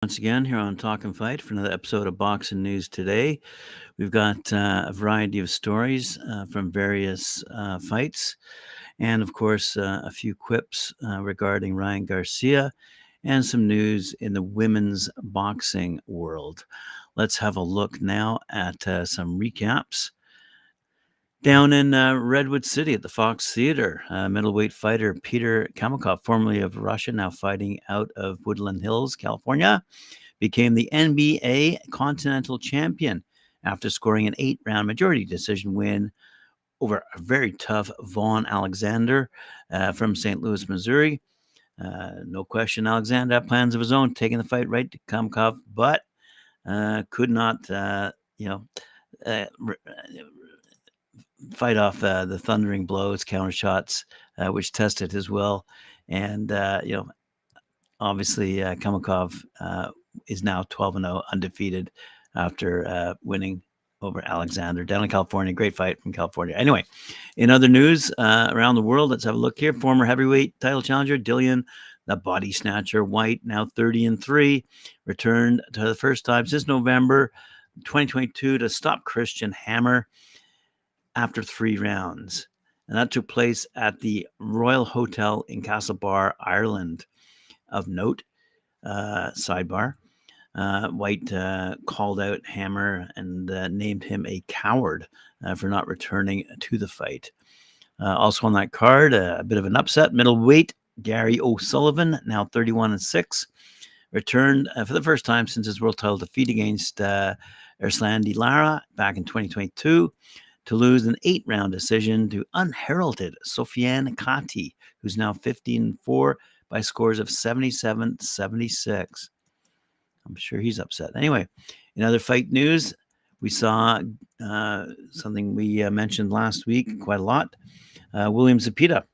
Once again here on Talk and Fight for another episode of Boxing News Today. We've got a variety of stories from various fights, and of course, a few quips regarding Ryan Garcia and some news in the women's boxing world. Let's have a look now at some recaps. Down in Redwood City at the Fox Theater, middleweight fighter Peter Kamakov, formerly of Russia, now fighting out of Woodland Hills, California, became the NBA Continental Champion after scoring an 8-round majority decision win over a very tough Vaughn Alexander from St. Louis, Missouri. No question, Alexander had plans of his own, taking the fight right to Kamakov, but could not, uh, fight off the thundering blows, counter shots, which tested his will. And, obviously, Kamakov is now 12-0, undefeated after winning over Alexander down in California. Great fight from California. Anyway, in other news around the world, let's have a look here. Former heavyweight title challenger Dillian, the body snatcher White, now 30-3, returned to the first time since November 2022 to stop Christian Hammer after 3 rounds. And that took place at the Royal Hotel in Castlebar, Ireland. Of note, sidebar, White called out Hammer and named him a coward for not returning to the fight. Also on that card, a bit of an upset. Middleweight Gary O'Sullivan, now 31-6, returned for the first time since his world title defeat against Erslandy Lara back in 2022 to lose an 8-round decision to unheralded Sofiane Kati, who's now 15-4 by scores of 77-76. I'm sure he's upset. Anyway, in other fight news, we saw something we mentioned last week quite a lot. William Zepeda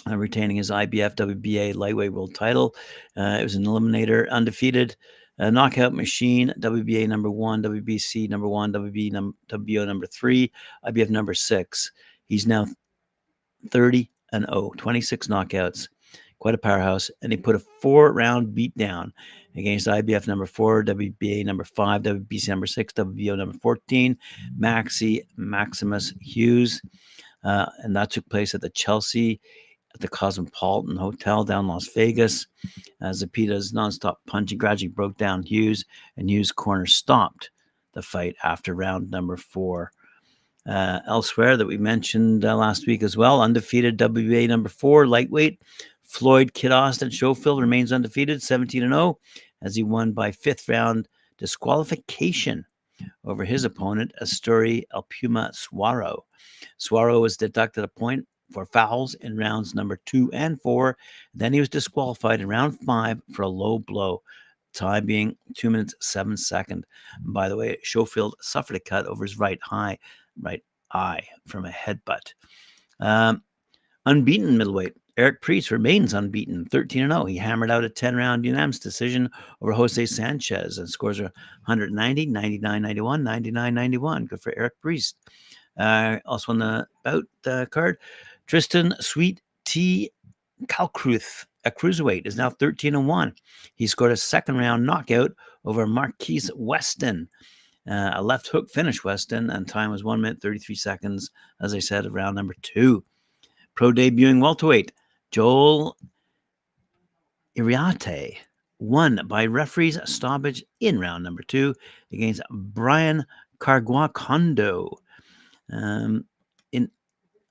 retaining his IBF WBA lightweight world title. It was an eliminator, undefeated, knockout machine, WBA number 1, WBC number 1, WBO number 3, IBF number 6. He's now 30-0, 26 knockouts. Quite a powerhouse, and he put a 4-round beatdown against IBF number 4, WBA number 5, WBC number 6, WBO number 14, Maximus Hughes, and that took place at the Chelsea at the Cosmopolitan Hotel down Las Vegas. Zepeda's nonstop punching gradually broke down Hughes, and Hughes' corner stopped the fight after round number 4. Elsewhere that we mentioned last week as well, undefeated WBA number 4 lightweight Floyd Kid Austin Schofield remains undefeated, 17-0, as he won by 5th round disqualification over his opponent, Asturi El Puma Suaro. Suaro was deducted a point for fouls in rounds number 2 and 4. Then he was disqualified in round 5 for a low blow, time being 2 minutes 7 seconds. By the way, Schofield suffered a cut over his right eye from a headbutt. Unbeaten middleweight Eric Priest remains unbeaten, 13-0. He hammered out a 10-round unanimous decision over Jose Sanchez, and scores are 190, 99-91, 99-91. Good for Eric Priest. Also on the bout card, Tristan Sweet T. Kalkruth, a cruiserweight, is now 13-1. He scored a 2nd-round knockout over Marquise Weston. A left hook finish Weston, and time was 1 minute 33 seconds, as I said, of round number 2. Pro debuting welterweight Joel Iriarte won by referee's stoppage in round number 2 against Brian Carguacondo. In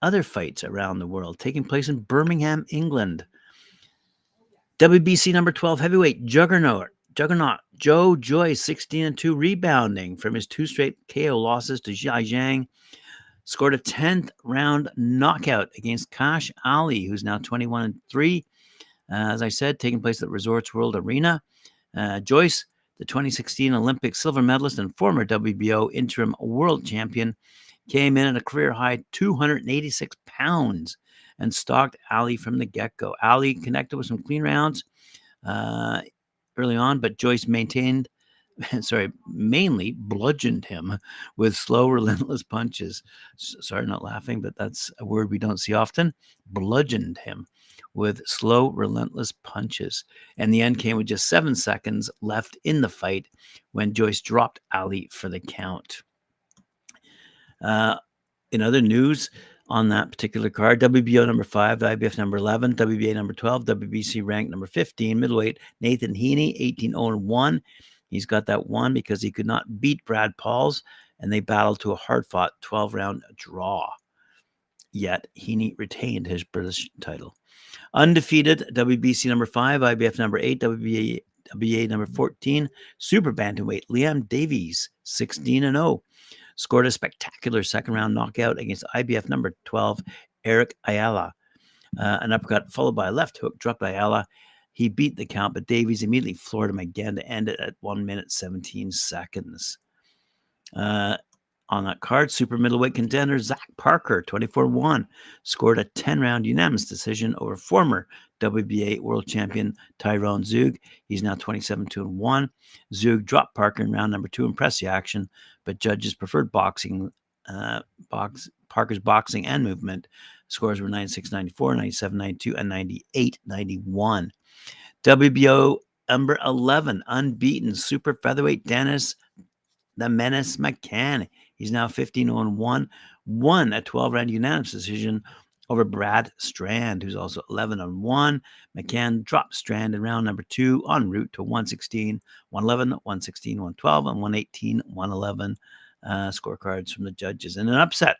other fights around the world taking place in Birmingham, England, WBC number 12 heavyweight Juggernaut Joe Joyce, 16-2, rebounding from his 2 straight KO losses to Xia Zhang, scored a 10th round knockout against Cash Ali, who's now 21-3. As I said, taking place at Resorts World Arena. Joyce, the 2016 Olympic silver medalist and former WBO interim world champion, came in at a career-high 286 pounds and stalked Ali from the get-go. Ali connected with some clean rounds early on, but Joyce mainly bludgeoned him with slow, relentless punches. Sorry, not laughing, but that's a word we don't see often. Bludgeoned him with slow, relentless punches. And the end came with just 7 seconds left in the fight when Joyce dropped Ali for the count. In other news on that particular card, WBO number 5, IBF number 11, WBA number 12, WBC rank number 15, middleweight Nathan Heaney, 18-0-1. He's got that one because he could not beat Brad Pauls, and they battled to a hard-fought 12-round draw. Yet Heaney retained his British title. Undefeated, WBC number 5, IBF number 8, WBA number 14, super bantamweight Liam Davies, 16-0. Scored a spectacular second-round knockout against IBF number 12, Eric Ayala. An uppercut followed by a left hook dropped by Ayala. He beat the count, but Davies immediately floored him again to end it at 1 minute, 17 seconds. On that card, super middleweight contender Zach Parker, 24-1, scored a 10-round unanimous decision over former WBA world champion Tyrone Zug. He's now 27-1. Zug dropped Parker in round number 2 and pressed the action, but judges preferred Parker's boxing and movement. Scores were 96-94, 97-92, and 98-91. WBO number 11, unbeaten super featherweight Dennis the Menace McCann. He's now 15-1, won a 12-round unanimous decision over Brad Strand, who's also 11-1. McCann dropped Strand in round number 2 en route to 116, 111, 116, 112, and 118, 111 scorecards from the judges. In an upset,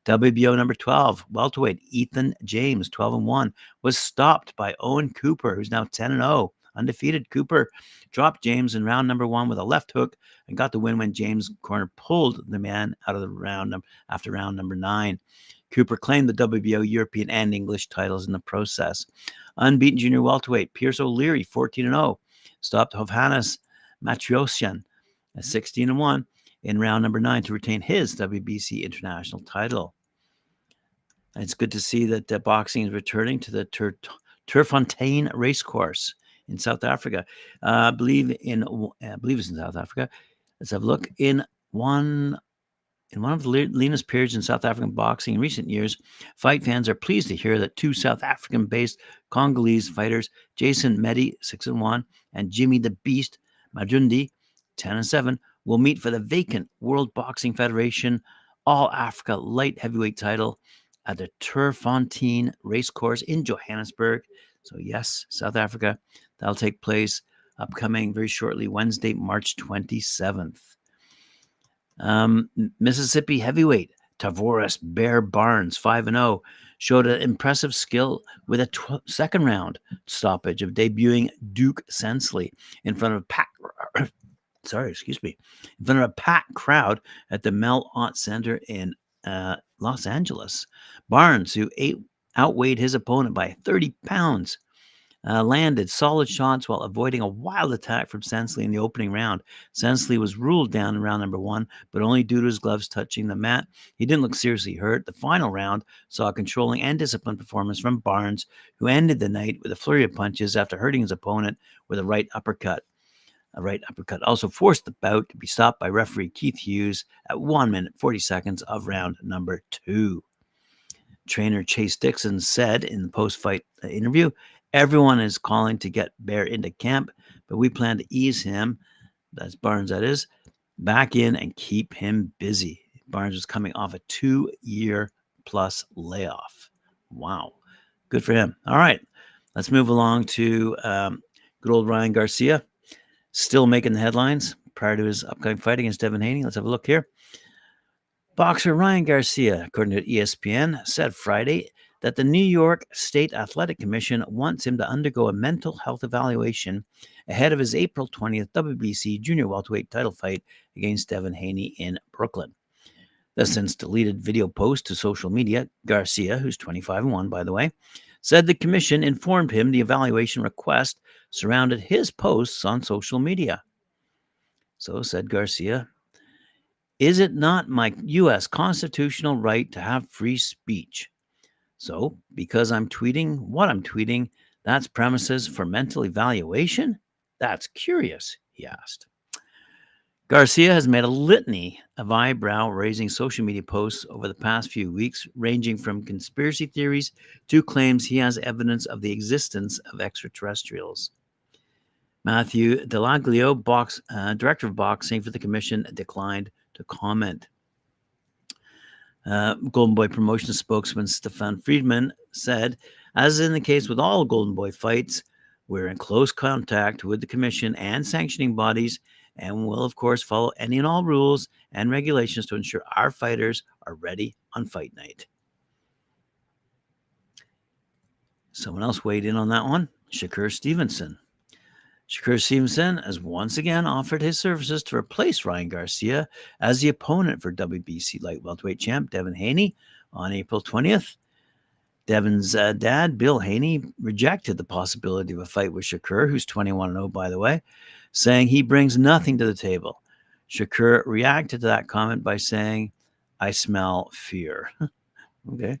WBO number 12, welterweight Ethan James, 12-1, was stopped by Owen Cooper, who's now 10-0. Undefeated, Cooper dropped James in round number 1 with a left hook and got the win when James' corner pulled the man out of the round after round number 9. Cooper claimed the WBO European and English titles in the process. Unbeaten junior welterweight Pierce O'Leary, 14-0, stopped Hovhannes Matriosyan at 16-1 in round number 9 to retain his WBC international title. And it's good to see that boxing is returning to the Turffontein racecourse in South Africa. I believe it's in South Africa. Let's have a look. In one of the leanest periods in South African boxing in recent years, fight fans are pleased to hear that 2 South African-based Congolese fighters, Jason Medi, 6-1, and Jimmy the Beast Majundi, 10-7, will meet for the vacant World Boxing Federation All-Africa light heavyweight title at the Turffontein Racecourse in Johannesburg. So yes, South Africa. That'll take place upcoming very shortly, Wednesday, March 27th. Mississippi heavyweight Tavoris Bear Barnes, 5-0, showed an impressive skill with a second round stoppage of debuting Duke Sensley in front of a packed crowd at the Mel Ott Center in Los Angeles. Barnes, who outweighed his opponent by 30 pounds, landed solid shots while avoiding a wild attack from Sensley in the opening round. Sensley was ruled down in round number 1, but only due to his gloves touching the mat. He didn't look seriously hurt. The final round saw a controlling and disciplined performance from Barnes, who ended the night with a flurry of punches after hurting his opponent with a right uppercut. A right uppercut also forced the bout to be stopped by referee Keith Hughes at 1 minute 40 seconds of round number 2. Trainer Chase Dixon said in the post-fight interview, "Everyone is calling to get Bear into camp, but we plan to ease him," that's Barnes that is, "back in and keep him busy." Barnes was coming off a 2-year-plus layoff. Wow. Good for him. All right. Let's move along to good old Ryan Garcia, still making the headlines prior to his upcoming fight against Devin Haney. Let's have a look here. Boxer Ryan Garcia, according to ESPN, said Friday that the New York State Athletic Commission wants him to undergo a mental health evaluation ahead of his April 20th WBC junior welterweight title fight against Devin Haney in Brooklyn. The since deleted video post to social media, Garcia, who's 25-1 by the way, said the commission informed him the evaluation request surrounded his posts on social media. So said Garcia, "Is it not my U.S. constitutional right to have free speech? So, because I'm tweeting what I'm tweeting, that's premises for mental evaluation? That's curious," he asked. Garcia has made a litany of eyebrow-raising social media posts over the past few weeks, ranging from conspiracy theories to claims he has evidence of the existence of extraterrestrials. Matthew Delaglio, director of boxing for the commission, declined to comment. Golden Boy promotion spokesman Stefan Friedman said, as in the case with all Golden Boy fights, we're in close contact with the commission and sanctioning bodies and will, of course, follow any and all rules and regulations to ensure our fighters are ready on fight night. Someone else weighed in on that one, Shakur Stevenson. Shakur Stevenson has once again offered his services to replace Ryan Garcia as the opponent for WBC light welterweight champ Devin Haney on April 20th. Devin's dad, Bill Haney, rejected the possibility of a fight with Shakur, who's 21-0, by the way, saying he brings nothing to the table. Shakur reacted to that comment by saying, I smell fear. Okay.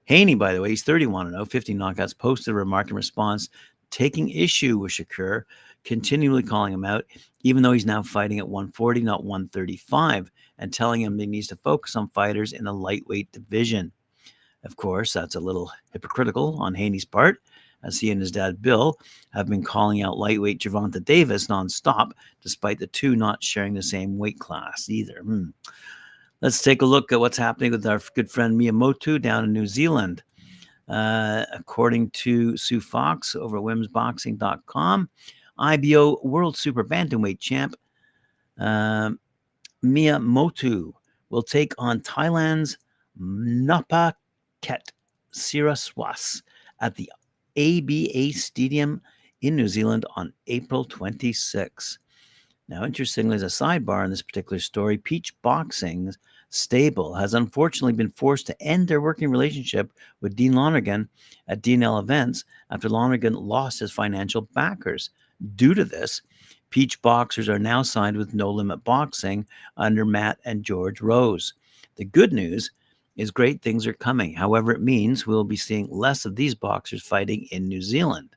Haney, by the way, he's 31-0, 50 knockouts, posted a remark in response, taking issue with Shakur, continually calling him out, even though he's now fighting at 140, not 135, and telling him that he needs to focus on fighters in the lightweight division. Of course, that's a little hypocritical on Haney's part, as he and his dad, Bill, have been calling out lightweight Gervonta Davis nonstop, despite the two not sharing the same weight class either. Let's take a look at what's happening with our good friend Mea Motu down in New Zealand. According to Sue Fox over at womensboxing.com, IBO World Super Bantamweight champ Mea Motu will take on Thailand's Napaket Siraswas at the ABA Stadium in New Zealand on April 26. Now, interestingly, as a sidebar in this particular story, Peach Boxing's stable has unfortunately been forced to end their working relationship with Dean Lonergan at DNL events after Lonergan lost his financial backers. Due to this, Peach boxers are now signed with No Limit Boxing under Matt and George Rose. The good news is great things are coming. However, it means we'll be seeing less of these boxers fighting in New Zealand.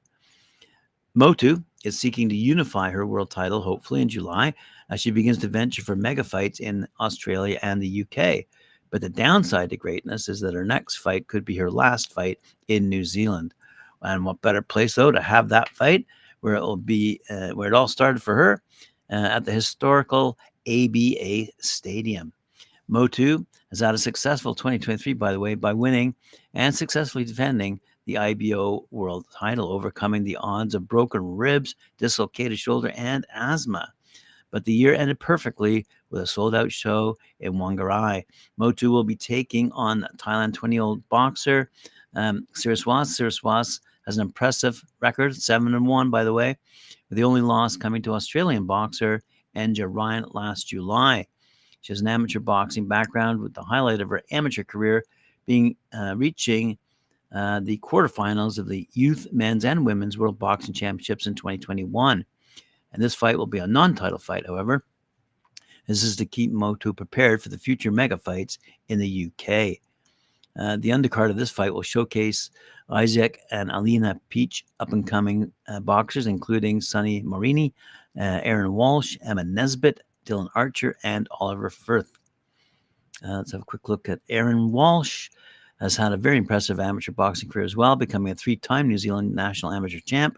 Motu is seeking to unify her world title, hopefully in July, as she begins to venture for mega fights in Australia and the UK. But the downside to greatness is that her next fight could be her last fight in New Zealand. And what better place, though, to have that fight where it'll be where it all started for her at the historical ABA Stadium. Motu has had a successful 2023, by the way, by winning and successfully defending the IBO world title, overcoming the odds of broken ribs, dislocated shoulder, and asthma. But the year ended perfectly with a sold-out show in Whangarei. Motu will be taking on Thailand 20-year-old boxer Siraswas. Siraswas has an impressive record, 7-1, by the way, with the only loss coming to Australian boxer Enja Ryan last July. She has an amateur boxing background, with the highlight of her amateur career being reaching the quarterfinals of the Youth, Men's, and Women's World Boxing Championships in 2021. And this fight will be a non-title fight, however. This is to keep Motu prepared for the future mega fights in the UK. The undercard of this fight will showcase Isaac and Alina Peach, up-and-coming boxers, including Sonny Morini, Aaron Walsh, Emma Nesbitt, Dylan Archer, and Oliver Firth. Let's have a quick look at Aaron Walsh. Has had a very impressive amateur boxing career as well, becoming a 3-time New Zealand national amateur champ,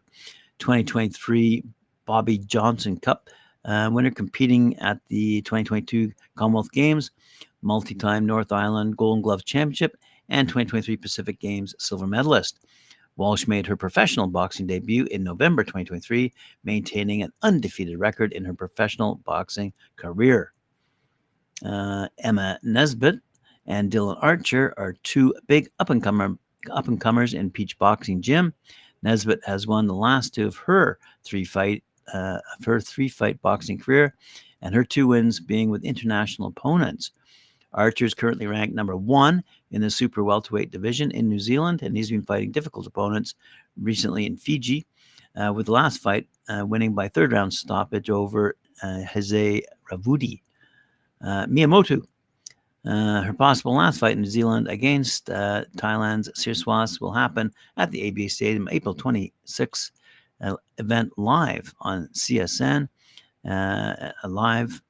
2023 Bobby Johnson Cup winner, competing at the 2022 Commonwealth Games, multi-time North Island Golden Glove Championship, and 2023 Pacific Games silver medalist. Walsh made her professional boxing debut in November 2023, maintaining an undefeated record in her professional boxing career. Emma Nesbitt and Dylan Archer are two big up-and-comers in Peach Boxing Gym. Nesbitt has won the last two of her three-fight boxing career, and her 2 wins being with international opponents. Archer is currently ranked number 1 in the super welterweight division in New Zealand, and he's been fighting difficult opponents recently in Fiji, with the last fight winning by 3rd-round stoppage over Jose Ravudi. Mea Motu, her possible last fight in New Zealand against Thailand's Siraswas will happen at the ABA Stadium April 26th, event live on CSN. a live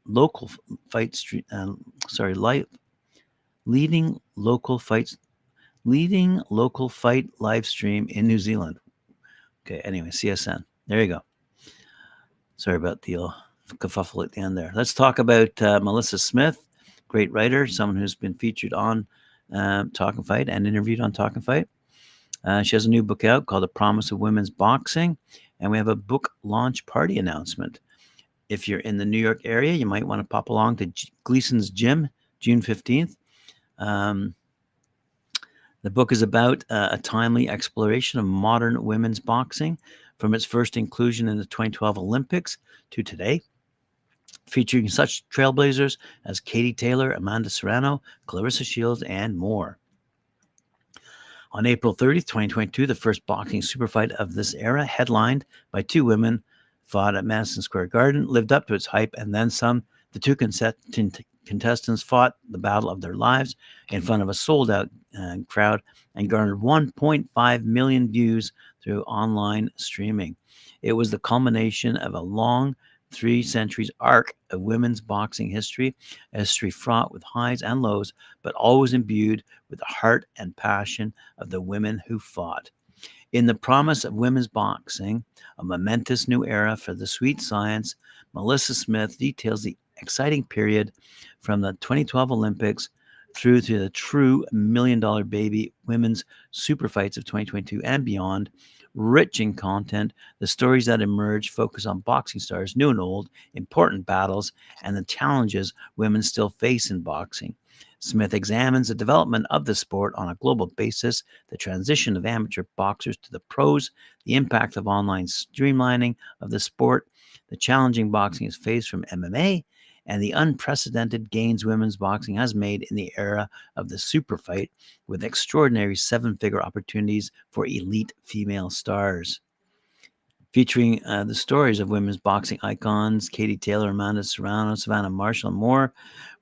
local fight stream. Leading local fight live stream in New Zealand. Okay, anyway, CSN. There you go. Sorry about the kerfuffle at the end there. Let's talk about Malissa Smith, great writer, someone who's been featured on Talk and Fight and interviewed on Talk and Fight. She has a new book out called The Promise of Women's Boxing, and we have a book launch party announcement. If you're in the New York area, you might want to pop along to Gleason's Gym, June 15th. The book is about a timely exploration of modern women's boxing from its first inclusion in the 2012 Olympics to today, featuring such trailblazers as Katie Taylor, Amanda Serrano, Clarissa Shields, and more. On April 30th, 2022, the first boxing super fight of this era, headlined by two women, fought at Madison Square Garden, lived up to its hype and then some. The two contestants fought the battle of their lives in front of a sold-out crowd and garnered 1.5 million views through online streaming. It was the culmination of a long 3 centuries arc of women's boxing history, a history fraught with highs and lows, but always imbued with the heart and passion of the women who fought. In The Promise of Women's Boxing, a momentous new era for the sweet science, Malissa Smith details the exciting period from the 2012 Olympics through to the true million-dollar baby women's super fights of 2022 and beyond. Rich in content, the stories that emerge focus on boxing stars, new and old, important battles, and the challenges women still face in boxing. Smith examines the development of the sport on a global basis, the transition of amateur boxers to the pros, the impact of online streamlining of the sport, the challenging boxing has faced from MMA, and the unprecedented gains women's boxing has made in the era of the super fight, with extraordinary 7-figure opportunities for elite female stars. Featuring the stories of women's boxing icons, Katie Taylor, Amanda Serrano, Savannah Marshall, and more,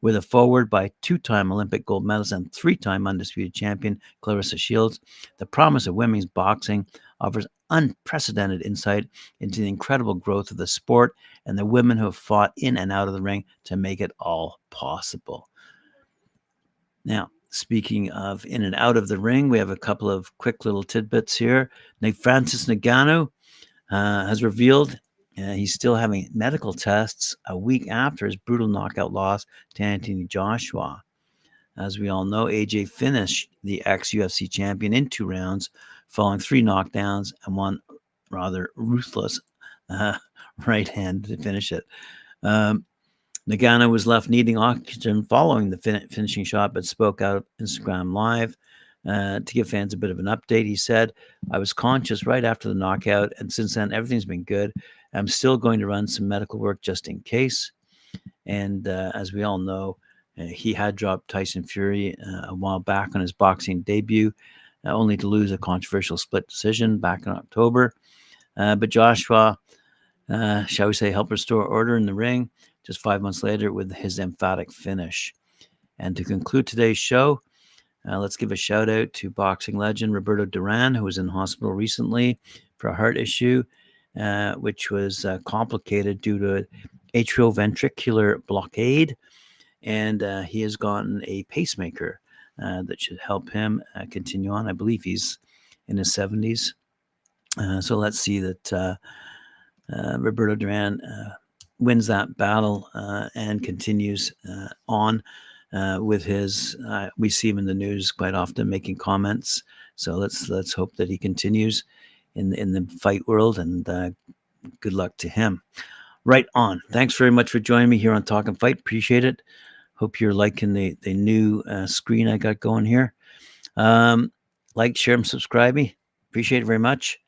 with a foreword by 2-time Olympic gold medalist and 3-time undisputed champion Clarissa Shields. The Promise of Women's Boxing offers unprecedented insight into the incredible growth of the sport and the women who have fought in and out of the ring to make it all possible. Now, speaking of in and out of the ring, we have a couple of quick little tidbits here. Francis Ngannou has revealed he's still having medical tests a week after his brutal knockout loss to Anthony Joshua. As we all know, AJ finished the ex-UFC champion in 2 rounds, following 3 knockdowns and one rather ruthless right hand to finish it. Ngannou was left needing oxygen following the finishing shot, but spoke out Instagram Live to give fans a bit of an update. He said, "I was conscious right after the knockout, and since then, everything's been good. I'm still going to run some medical work just in case." And as we all know, he had dropped Tyson Fury a while back on his boxing debut, only to lose a controversial split decision back in October. But Joshua, shall we say, helped restore order in the ring just 5 months later with his emphatic finish. And to conclude today's show, let's give a shout out to boxing legend Roberto Duran, who was in hospital recently for a heart issue, which was complicated due to atrioventricular blockade. And he has gotten a pacemaker that should help him continue on. I believe he's in his 70s. So let's see that Roberto Duran wins that battle and continues on with his. We see him in the news quite often making comments. So let's hope that he continues in the fight world, and good luck to him. Right on. Thanks very much for joining me here on Talk and Fight. Appreciate it. Hope you're liking the new screen I got going here. Like, share, and subscribe me. Appreciate it very much.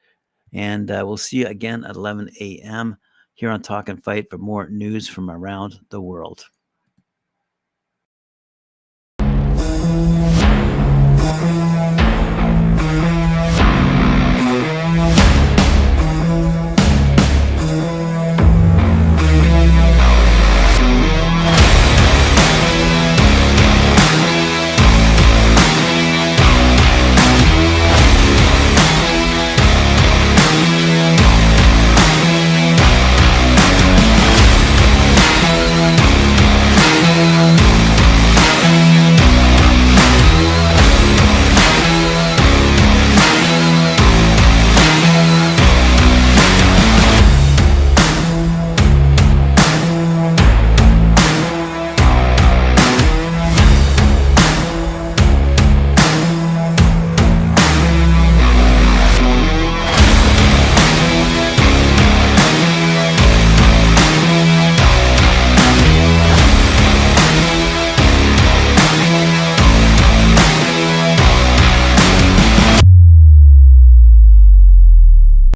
And we'll see you again at 11 a.m. here on Talk and Fight for more news from around the world.